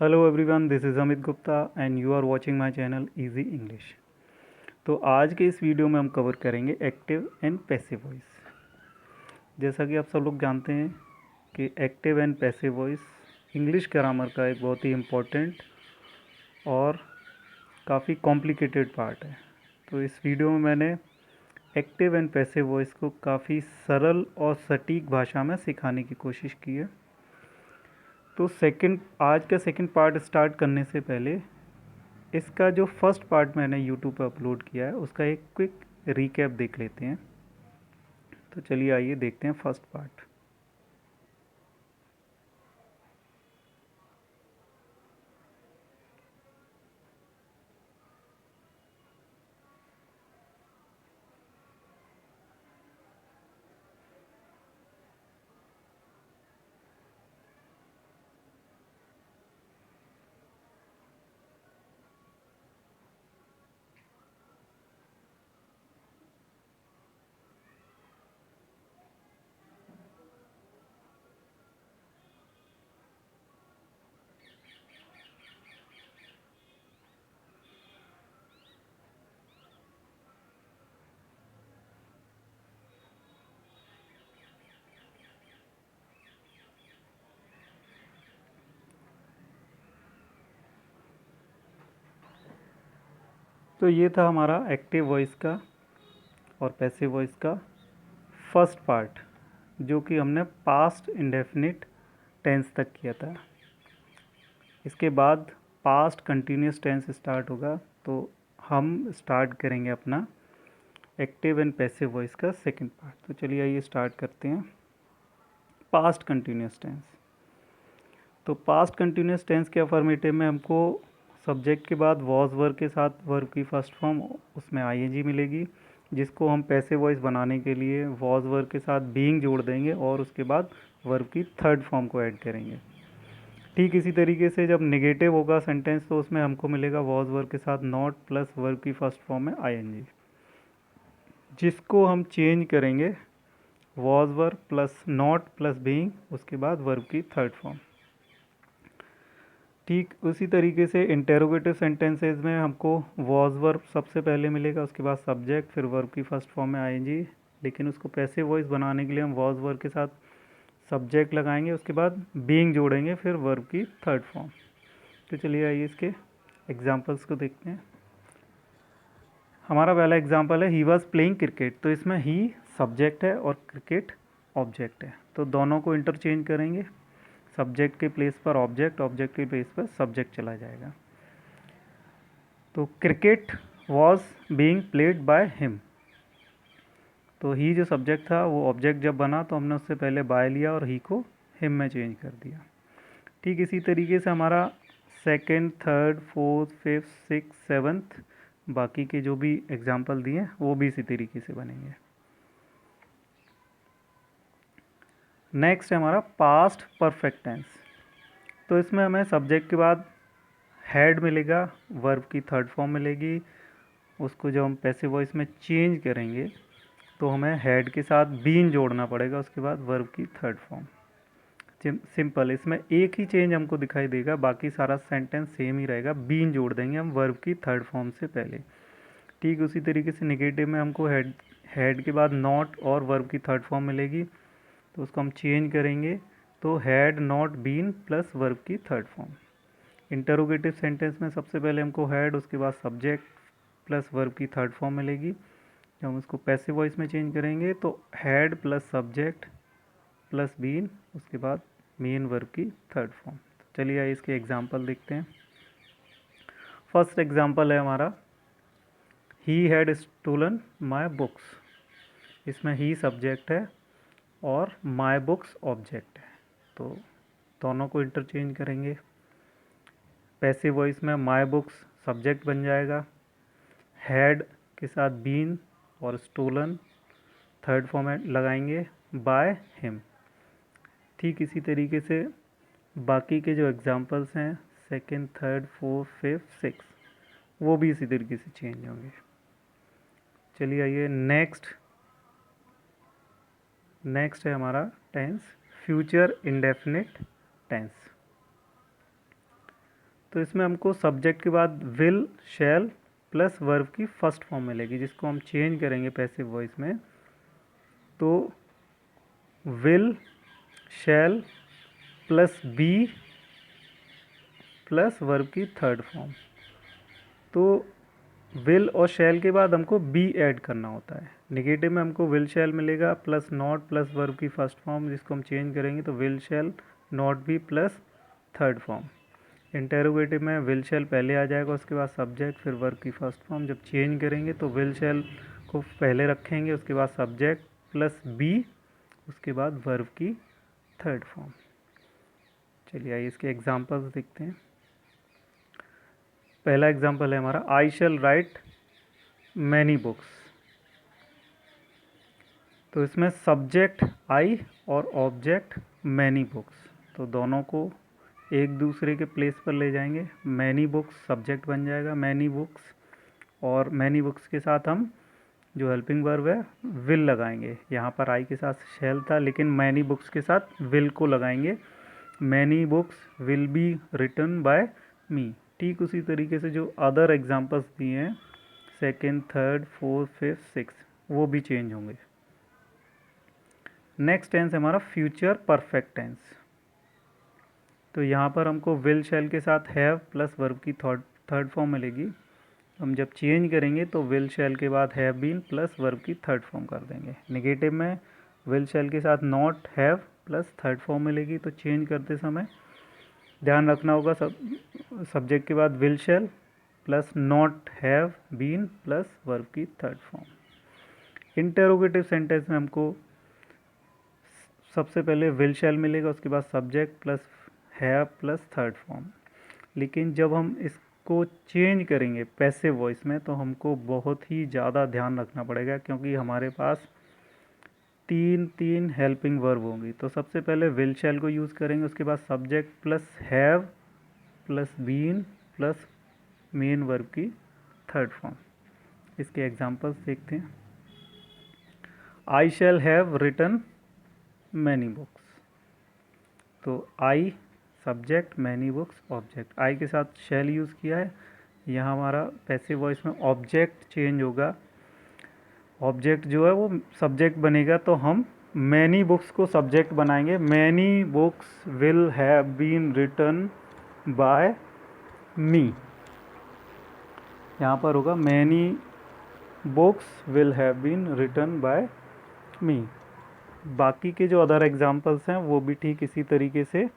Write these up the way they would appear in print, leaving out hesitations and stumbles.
Hello everyone, this is Amit Gupta and you are watching my channel easy English. तो आज के इस वीडियो में हम कवर करेंगे एक्टिव एंड पैसिव वॉइस। जैसा कि आप सब लोग जानते हैं कि active and passive voice English grammar का एक बहुत ही इम्पोर्टेंट और काफ़ी कॉम्प्लिकेटेड पार्ट है। तो इस वीडियो में मैंने एक्टिव एंड पैसिव वॉइस को काफ़ी सरल और सटीक भाषा में सिखाने की कोशिश की है। तो आज का सेकंड पार्ट स्टार्ट करने से पहले इसका जो फर्स्ट पार्ट मैंने यूट्यूब पर अपलोड किया है उसका एक क्विक रिकैप देख लेते हैं। तो चलिए आइए देखते हैं फर्स्ट पार्ट। तो ये था हमारा एक्टिव वॉइस का और पैसिव वॉइस का फर्स्ट पार्ट, जो कि हमने पास्ट इंडेफिनिट टेंस तक किया था। इसके बाद पास्ट कंटिन्यूस टेंस स्टार्ट होगा, तो हम स्टार्ट करेंगे अपना एक्टिव एंड पैसिव वॉइस का सेकंड पार्ट। तो चलिए आइए स्टार्ट करते हैं। Past continuous tense. तो पास्ट कंटिन्यूस टेंस के अफर्मेटिव में हमको सब्जेक्ट के बाद वॉज वर्ब के साथ वर्ब की फर्स्ट फॉर्म, उसमें आईएनजी मिलेगी, जिसको हम पैसिव वॉइस बनाने के लिए वॉज वर्ब के साथ बीइंग जोड़ देंगे और उसके बाद वर्ब की थर्ड फॉर्म को ऐड करेंगे। ठीक इसी तरीके से जब नेगेटिव होगा सेंटेंस तो उसमें हमको मिलेगा वॉज वर्ब के साथ नॉट प्लस वर्ब की फर्स्ट फॉर्म में आईएनजी, जिसको हम चेंज करेंगे was verb plus not plus being, उसके बाद वर्ब की थर्ड फॉर्म। ठीक उसी तरीके से इंटेरोगेटिव सेंटेंसेस में हमको वॉज वर्ब सबसे पहले मिलेगा, उसके बाद सब्जेक्ट, फिर वर्ब की फर्स्ट फॉर्म में आईएनजी। लेकिन उसको पैसिव वॉइस बनाने के लिए हम वॉज वर्ब के साथ सब्जेक्ट लगाएंगे, उसके बाद बीइंग जोड़ेंगे, फिर वर्ब की थर्ड फॉर्म। तो चलिए आइए इसके एग्जाम्पल्स को देखते हैं। हमारा पहला एग्जाम्पल है ही वॉज प्लेइंग क्रिकेट। तो इसमें ही सब्जेक्ट है और क्रिकेट ऑब्जेक्ट है, तो दोनों को इंटरचेंज करेंगे। सब्जेक्ट के प्लेस पर ऑब्जेक्ट, ऑब्जेक्ट के प्लेस पर सब्जेक्ट चला जाएगा। तो cricket was being played by him. तो ही जो सब्जेक्ट था वो ऑब्जेक्ट जब बना तो हमने उससे पहले बाय लिया और ही को हिम में चेंज कर दिया। ठीक इसी तरीके से हमारा second, third, fourth, fifth, six, seventh, बाकी के जो भी एग्जाम्पल दिए वो भी इसी तरीके से बनेंगे। नेक्स्ट है हमारा पास्ट परफेक्ट टेंस। तो इसमें हमें सब्जेक्ट के बाद हैड मिलेगा, वर्ब की थर्ड फॉर्म मिलेगी। उसको जब हम पैसिव वॉइस में चेंज करेंगे तो हमें हैड के साथ बीन जोड़ना पड़ेगा, उसके बाद वर्ब की थर्ड फॉर्म। सिंपल, इसमें एक ही चेंज हमको दिखाई देगा, बाकी सारा सेंटेंस सेम ही रहेगा। बीन जोड़ देंगे हम वर्ब की थर्ड फॉर्म से पहले। ठीक उसी तरीके से नेगेटिव में हमको हैड के बाद नॉट और वर्ब की थर्ड फॉर्म मिलेगी, तो उसको हम चेंज करेंगे तो had not been plus verb की थर्ड फॉर्म। इंटरोगेटिव सेंटेंस में सबसे पहले हमको हैड, उसके बाद सब्जेक्ट प्लस वर्ब की थर्ड फॉर्म मिलेगी। जब हम इसको पैसिव वॉइस में चेंज करेंगे तो had plus subject plus been, उसके बाद मेन वर्ब की थर्ड फॉर्म। तो चलिए आइए इसके एग्जांपल देखते हैं। फर्स्ट एग्जांपल है हमारा he had stolen my books. इसमें ही सब्जेक्ट है और माई बुक्स ऑब्जेक्ट है, तो दोनों को इंटरचेंज करेंगे। पैसिव वॉइस में माई बुक्स सब्जेक्ट बन जाएगा, हैड के साथ बीन और स्टोलन थर्ड फॉर्म में लगाएंगे बाय हिम। ठीक इसी तरीके से बाकी के जो एग्जांपल्स हैं second, third, fourth, fifth, six, वो भी इसी तरीके से चेंज होंगे। चलिए आइए नेक्स्ट है हमारा टेंस फ्यूचर इंडेफिनिट टेंस। तो इसमें हमको सब्जेक्ट के बाद विल शैल प्लस वर्ब की फर्स्ट फॉर्म मिलेगी, जिसको हम चेंज करेंगे पैसिव वॉइस में। तो will shall plus be plus verb की थर्ड फॉर्म। तो विल और शैल के बाद हमको बी ऐड करना होता है। निगेटिव में हमको विल शैल मिलेगा प्लस नॉट प्लस वर्ब की फर्स्ट फॉर्म, जिसको हम चेंज करेंगे तो will shall not be plus third form. Interrogative में विल शैल पहले आ जाएगा, उसके बाद सब्जेक्ट फिर वर्ब की फर्स्ट फॉर्म। जब चेंज करेंगे तो विल शैल को पहले रखेंगे, उसके बाद सब्जेक्ट प्लस बी, उसके बाद वर्ब की थर्ड फॉर्म। चलिए आइए इसके एग्जांपल्स देखते हैं। पहला एग्जांपल है हमारा आई शैल राइट मैनी बुक्स। तो इसमें सब्जेक्ट आई और ऑब्जेक्ट मैनी बुक्स, तो दोनों को एक दूसरे के प्लेस पर ले जाएंगे। मैनी बुक्स सब्जेक्ट बन जाएगा मैनी बुक्स, और मैनी बुक्स के साथ हम जो हेल्पिंग वर्ब है विल लगाएंगे। यहाँ पर आई के साथ शैल था, लेकिन मैनी बुक्स के साथ विल को लगाएंगे। Many books will be written by me. ठीक उसी तरीके से जो अदर एग्जांपल्स दिए हैं, second, third, fourth, fifth, six, वो भी चेंज होंगे। नेक्स्ट टेंस है हमारा फ्यूचर परफेक्ट टेंस। तो यहाँ पर हमको विल शैल के साथ हैव प्लस वर्ब की थर्ड फॉर्म मिलेगी। हम जब चेंज करेंगे तो विल शैल के बाद हैव बीन प्लस वर्ब की थर्ड फॉर्म कर देंगे। नेगेटिव में विल शैल के साथ not have plus third form मिलेगी। तो चेंज करते समय ध्यान रखना होगा, सब्जेक्ट के बाद will shall plus not have been plus verb की थर्ड फॉर्म। इंटेरोगेटिव सेंटेंस में हमको सबसे पहले विल शैल मिलेगा, उसके बाद subject plus have plus third form. लेकिन जब हम इसको चेंज करेंगे पैसिव वॉइस में तो हमको बहुत ही ज़्यादा ध्यान रखना पड़ेगा, क्योंकि हमारे पास तीन हेल्पिंग वर्ब होंगी। तो सबसे पहले विल शैल को यूज़ करेंगे, उसके बाद subject plus have plus been plus main verb की थर्ड फॉर्म। इसके एग्जांपल्स देखते हैं। I shall have written many books. तो I subject many books object, I के साथ शैल यूज़ किया है। यहाँ हमारा पैसिव वॉइस में ऑब्जेक्ट चेंज होगा, ऑब्जेक्ट जो है वो सब्जेक्ट बनेगा। तो हम मैनी बुक्स को सब्जेक्ट बनाएंगे। Many books will have been written by me. यहाँ पर होगा many books will have been written by me. बाकी के जो अदर एग्जांपल्स हैं वो भी ठीक इसी तरीके से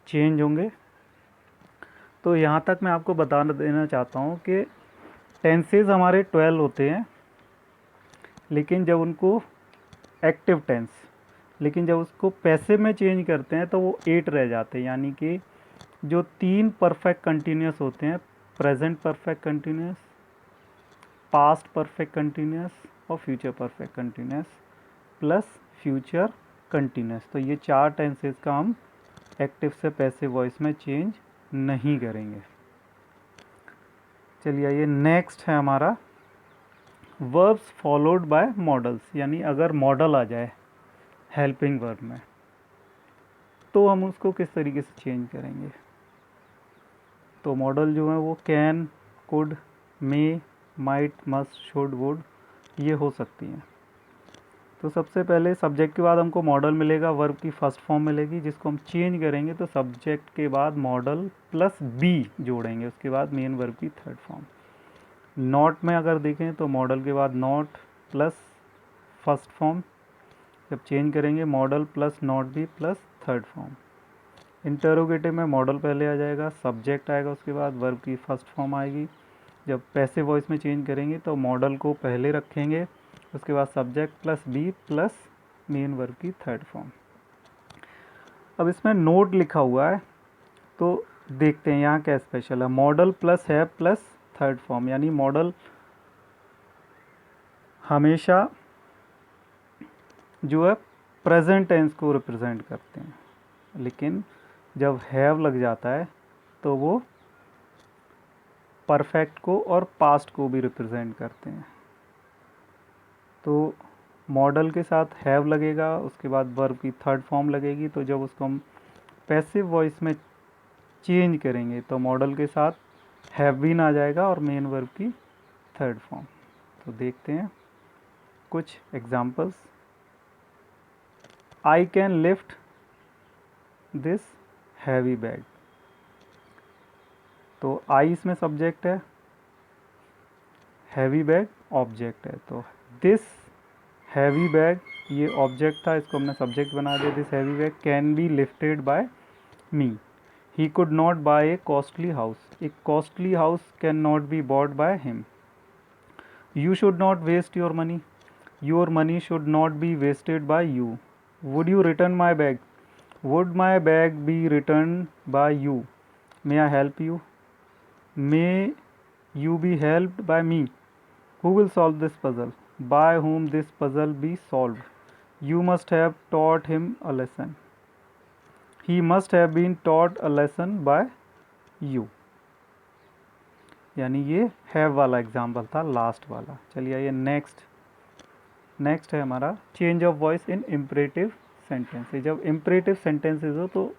चेंज होंगे। तो यहाँ तक मैं आपको बता देना चाहता हूँ कि टेंसेज हमारे 12 होते हैं, लेकिन जब उनको एक्टिव टेंस, लेकिन जब उसको पैसिव में चेंज करते हैं तो वो 8 रह जाते हैं। यानी कि जो 3 परफेक्ट कंटिन्यूस होते हैं, present perfect continuous, past perfect continuous और future perfect continuous plus future continuous, तो ये 4 टेंसेज का हम एक्टिव से पैसिव वॉइस में चेंज नहीं करेंगे। चलिए ये नेक्स्ट है हमारा वर्ब्स फॉलोड बाय मॉडल्स। यानी अगर मॉडल आ जाए हेल्पिंग वर्ब में तो हम उसको किस तरीके से चेंज करेंगे। तो मॉडल जो है वो can, could, may, might, must, should, would, ये हो सकती हैं। तो सबसे पहले सब्जेक्ट के बाद हमको मॉडल मिलेगा, वर्ब की फर्स्ट फॉर्म मिलेगी, जिसको हम चेंज करेंगे तो सब्जेक्ट के बाद मॉडल प्लस बी जोड़ेंगे, उसके बाद मेन वर्ब की थर्ड फॉर्म। नॉट में अगर देखें तो मॉडल के बाद नॉट प्लस फर्स्ट फॉर्म, जब चेंज करेंगे model plus not be plus third form. Interrogative में मॉडल पहले आ जाएगा, सब्जेक्ट आएगा, उसके बाद वर्ब की फर्स्ट फॉर्म आएगी। जब पैसिव वॉइस में चेंज करेंगे तो मॉडल को पहले रखेंगे, उसके बाद subject plus be plus main verb की थर्ड फॉर्म। अब इसमें नोट लिखा हुआ है तो देखते हैं यहाँ क्या स्पेशल है। मॉडल प्लस है प्लस थर्ड फॉर्म, यानी मॉडल हमेशा जो है प्रेजेंट टेंस को रिप्रेजेंट करते हैं, लेकिन जब हैव लग जाता है तो वो परफेक्ट को और पास्ट को भी रिप्रेजेंट करते हैं। तो मॉडल के साथ हैव लगेगा, उसके बाद वर्ब की थर्ड फॉर्म लगेगी। तो जब उसको हम पैसिव वॉइस में चेंज करेंगे तो मॉडल के साथ हैव बीन आ जाएगा और मेन वर्ब की थर्ड फॉर्म। तो देखते हैं कुछ examples. I can lift this heavy bag. तो आई इसमें सब्जेक्ट है, हैवी बैग ऑब्जेक्ट है। तो दिस हैवी बैग ये ऑब्जेक्ट था, इसको हमने सब्जेक्ट बना दिया। This heavy bag can be lifted by me. He could not by a costly house. A costly house can not be bought by him. You should not waste your money. Your money should not be wasted by you. Would you return my bag. Would my bag be return by you. May I help you. May you be helped by me. Who will solve this puzzle? By whom this puzzle be solved? You must have taught him a lesson. He must have been taught a lesson by you. यानी ये have वाला example था, last वाला। चलिए आइए next है हमारा change of voice in imperative sentences. जब इम्परेटिव सेंटेंसेस हो तो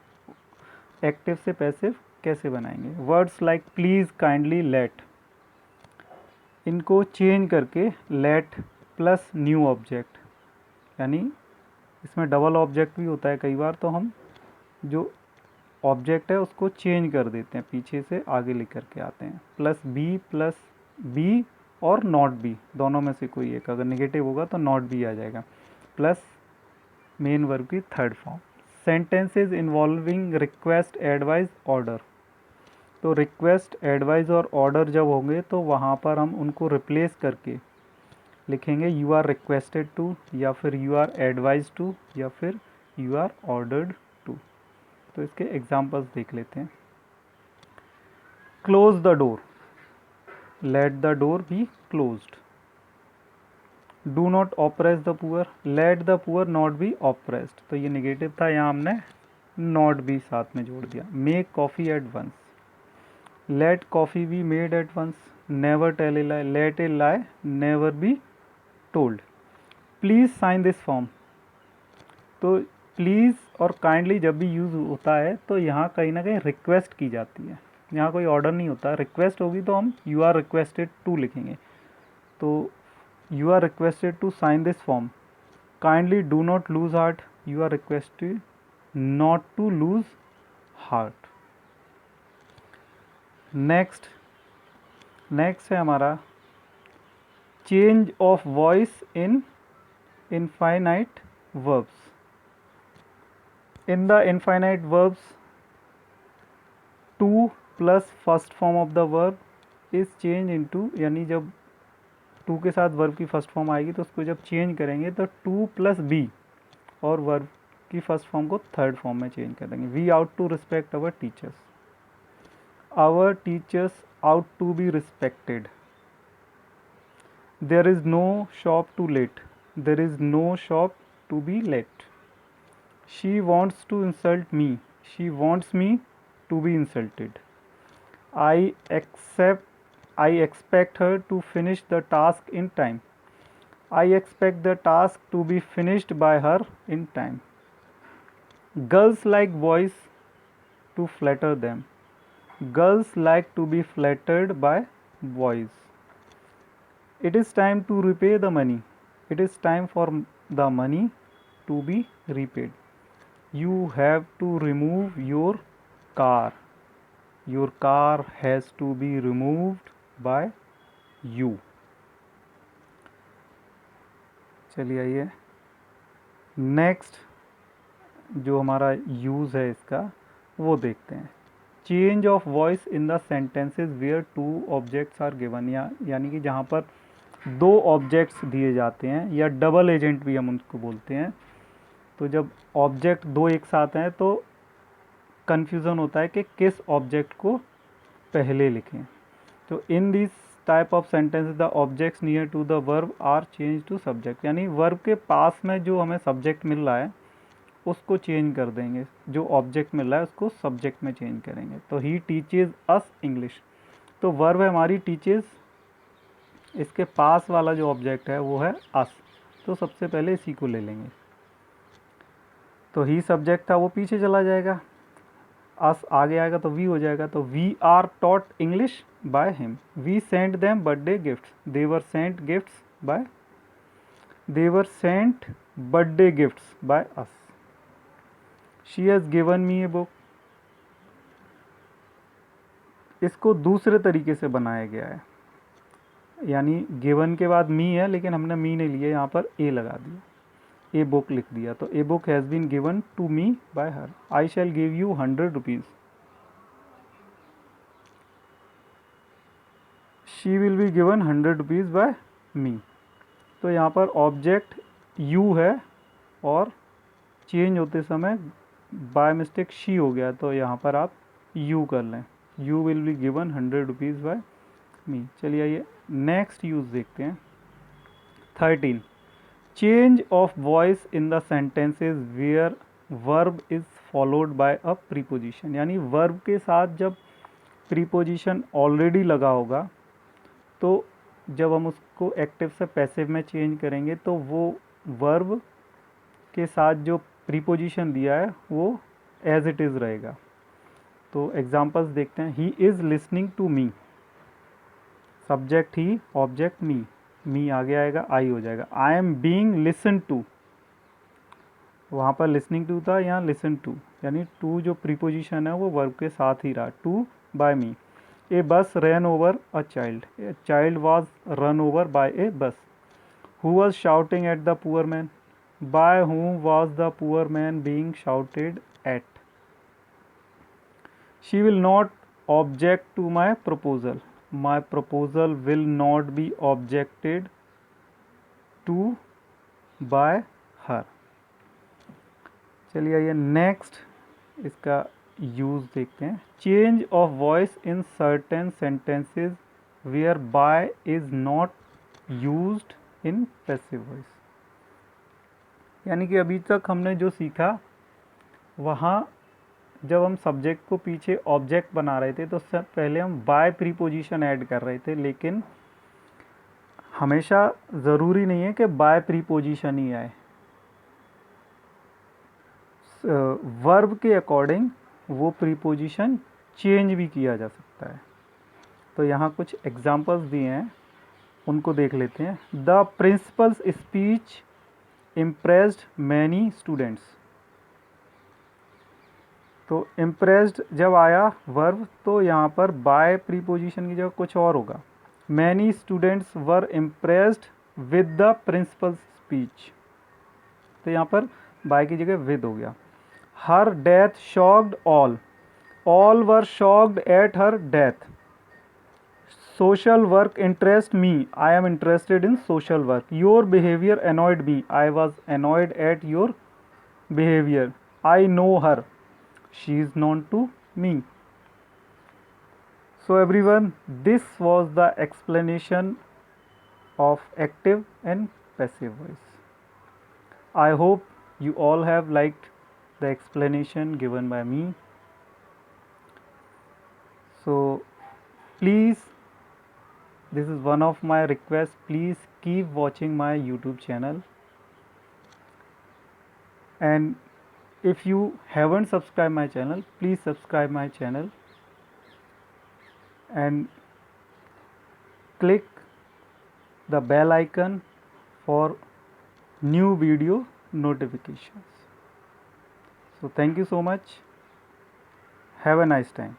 एक्टिव से पैसिव कैसे बनाएंगे। Words like please, kindly, let, इनको चेंज करके लेट प्लस न्यू ऑब्जेक्ट, यानी इसमें डबल ऑब्जेक्ट भी होता है कई बार, तो हम जो ऑब्जेक्ट है उसको चेंज कर देते हैं, पीछे से आगे लेकर के आते हैं। प्लस बी और नॉट बी, दोनों में से कोई एक, अगर नेगेटिव होगा तो नॉट बी आ जाएगा, प्लस मेन वर्ब की third form. Sentences involving request, advice, order. तो रिक्वेस्ट, एडवाइस और ऑर्डर जब होंगे तो वहाँ पर हम उनको रिप्लेस करके लिखेंगे यू आर रिक्वेस्टेड टू, या फिर यू आर एडवाइज टू, या फिर यू आर ऑर्डर्ड टू। तो इसके एग्जांपल्स देख लेते हैं। Close the door, let the door be closed. Do not oppress the poor, let the poor not be oppressed. तो ये नेगेटिव था, यहाँ हमने नॉट बी साथ में जोड़ दिया। Make coffee at once, let coffee be made at once. Never tell a lie, let a lie never be told. Please sign this form. तो प्लीज़ और काइंडली जब भी यूज़ होता है तो यहाँ कहीं ना कहीं रिक्वेस्ट की जाती है, यहाँ कोई ऑर्डर नहीं होता। रिक्वेस्ट होगी तो हम यू आर रिक्वेस्टेड टू लिखेंगे। तो you are requested to sign this form. Kindly do not lose heart, you are requested not to lose heart. Next है हमारा change of voice in infinite verbs. In the infinite verbs to plus first form of the verb is change into, यानी जब to के साथ verb की first form आएगी तो उसको जब चेंज करेंगे तो टू प्लस बी और वर्ब की फर्स्ट फॉर्म को थर्ड फॉर्म में चेंज कर देंगे। We ought to respect our teachers, our teachers ought to be respected. There is no shop to let, there is no shop to be let. She wants to insult me, she wants me to be insulted. I expect her to finish the task in time. I expect the task to be finished by her in time. Girls like boys to flatter them. Girls like to be flattered by boys. It is time to repay the money. It is time for the money to be repaid. You have to remove your car. Your car has to be removed by you. चलिए आइए next जो हमारा use है इसका वो देखते हैं। Change of voice in the sentences where two objects are given, यानी कि जहाँ पर दो ऑब्जेक्ट्स दिए जाते हैं, या डबल एजेंट भी हम उनको बोलते हैं। तो जब ऑब्जेक्ट दो एक साथ हैं तो कन्फ्यूज़न होता है कि किस ऑब्जेक्ट को पहले लिखें। तो in this type of sentences the objects near to the verb are change to subject, यानी वर्ब के पास में जो हमें सब्जेक्ट मिल रहा है उसको चेंज कर देंगे, जो ऑब्जेक्ट मिल रहा है उसको सब्जेक्ट में चेंज करेंगे। तो ही टीचेज अस इंग्लिश, तो वर्ब है हमारी टीचेज, इसके पास वाला जो ऑब्जेक्ट है वो है अस, तो सबसे पहले इसी को ले लेंगे। तो ही सब्जेक्ट था वो पीछे चला जाएगा। अस आगे आएगा तो वी हो जाएगा, तो we are taught English by him. We sent them birthday gifts, they were sent gifts by, they were sent birthday gifts by us. She has given me a book. इसको दूसरे तरीके से बनाया गया है, यानी गिवन के बाद मी है लेकिन हमने मी नहीं लिया, यहाँ पर ए लगा दिया, ए बुक लिख दिया। तो a book has been given to me by her. I shall give you 100 rupees. She will be given 100 rupees by me. तो यहाँ पर ऑब्जेक्ट यू है और चेंज होते समय बाय मिस्टेक शी हो गया, तो यहाँ पर आप यू कर लें, you will be given 100 rupees by me. चलिए आइए नेक्स्ट यूज़ देखते हैं। 13, change of voice in the sentences where verb is followed by a preposition, यानी वर्ब के साथ जब प्रीपोजिशन ऑलरेडी लगा होगा तो जब हम उसको एक्टिव से पैसिव में चेंज करेंगे तो वो वर्ब के साथ जो प्रीपोजिशन दिया है वो एज इट इज़ रहेगा। तो एग्जांपल्स देखते हैं। He is listening to me, subject he, object me, me आगे आएगा, आई हो जाएगा। I am being listen to, वहाँ पर लिसनिंग टू था, यहाँ लिसन टू, यानी टू जो प्रीपोजिशन है वो वर्ब के साथ ही रहा, to bye me. A bus run over a child, a child was run over by a bus. Who was shouting at the poor man, by whom was the poor man being shouted at? She will not object to my proposal, my proposal will not be objected to by her। चलिए आइए next इसका use देखते हैं। Change of voice in certain sentences where by is not used in passive voice, यानी कि अभी तक हमने जो सीखा वहाँ जब हम सब्जेक्ट को पीछे ऑब्जेक्ट बना रहे थे तो सब पहले हम बाय प्रीपोजिशन ऐड कर रहे थे, लेकिन हमेशा ज़रूरी नहीं है कि बाय प्रीपोजिशन ही आए, वर्ब के अकॉर्डिंग वो प्रीपोजिशन चेंज भी किया जा सकता है। तो यहाँ कुछ एग्जांपल्स दिए हैं, उनको देख लेते हैं। The principles speech impressed many students, तो impressed जब आया वर्ब तो यहाँ पर बाय प्रीपोजिशन की जगह कुछ और होगा। many students were impressed with the principal's speech, तो यहाँ पर बाय की जगह with हो गया। her death shocked all, all were shocked at her death। social work interests me, I am interested in social work। your behavior annoyed me, I was annoyed at your behavior। I know her, she is known to me। so everyone, this was the explanation of active and passive voice। I hope you all have liked the explanation given by me। so please, this is one of my requests, please keep watching my YouTube channel, and if you haven't subscribed my channel, please subscribe my channel and click the bell icon for new video notifications। so thank you so much, have a nice time।